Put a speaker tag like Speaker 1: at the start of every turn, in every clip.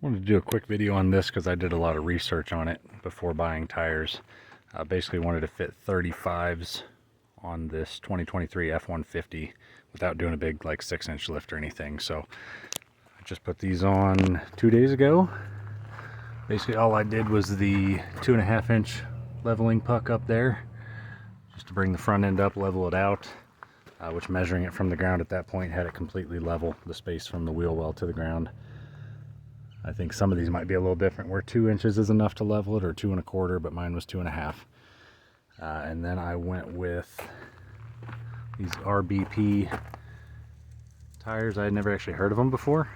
Speaker 1: Wanted to do a quick video on this because I did a lot of research on it before buying tires. Basically wanted to fit 35s on this 2023 F150 without doing a big like 6-inch lift or anything. So I just put these on 2 days ago. Basically all I did was the 2.5-inch leveling puck up there just to bring the front end up, level it out, which measuring it from the ground at that point had it completely level, the space from the wheel well to the ground. I think some of these might be a little different where 2 inches is enough to level it, or 2 1/4, but mine was 2.5. And then I went with these RBP tires. I had never actually heard of them before,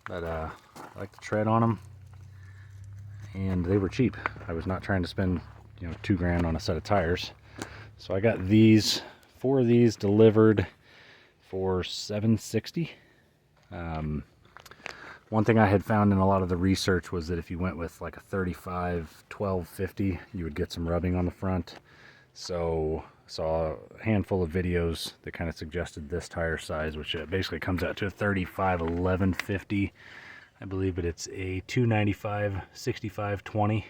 Speaker 1: but I like the tread on them, and they were cheap. I was not trying to spend, $2 grand on a set of tires. So I got these, 4 of these delivered for $760. One thing I had found in a lot of the research was that if you went with like a 35 1250, you would get some rubbing on the front. So saw a handful of videos that kind of suggested this tire size, which basically comes out to a 35 1150, I believe, but it's a 295 65 20,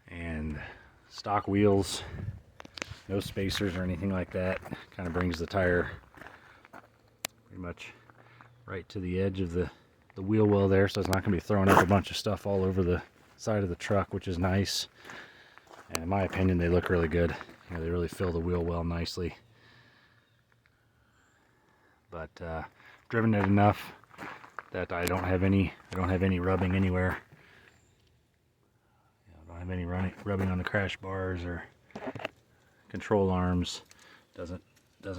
Speaker 1: and stock wheels, no spacers or anything like that. Kind of brings the tire pretty much right to the edge of the wheel well there, so it's not going to be throwing up a bunch of stuff all over the side of the truck, which is nice. And in my opinion, they look really good. They really fill the wheel well nicely. But driven it enough that I don't have any rubbing anywhere. I don't have any rubbing on the crash bars or control arms. Doesn't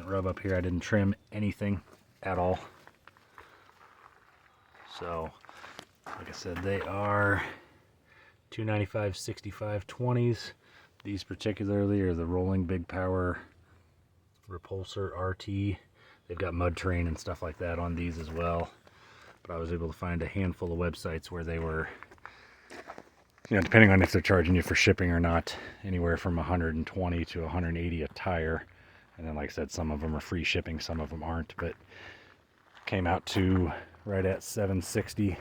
Speaker 1: rub up here. I didn't trim anything at all. So, like I said, they are 295 65 20s. These particularly are the Rolling Big Power Repulsor RT. They've got mud terrain and stuff like that on these as well. But I was able to find a handful of websites where they were, depending on if they're charging you for shipping or not, anywhere from 120 to 180 a tire. And then, like I said, some of them are free shipping, some of them aren't, but came out to right at $760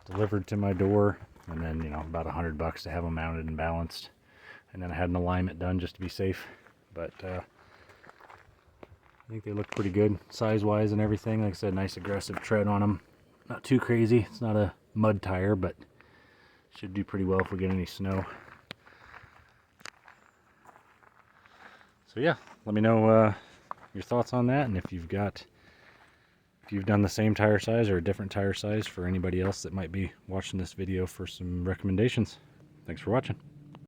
Speaker 1: delivered to my door, and then about $100 to have them mounted and balanced, and then I had an alignment done just to be safe. But I think they look pretty good size wise and everything. Like I said, nice aggressive tread on them, not too crazy. It's not a mud tire, but should do pretty well if we get any snow. So yeah, let me know your thoughts on that, and if you've done the same tire size or a different tire size for anybody else that might be watching this video for some recommendations. Thanks for watching.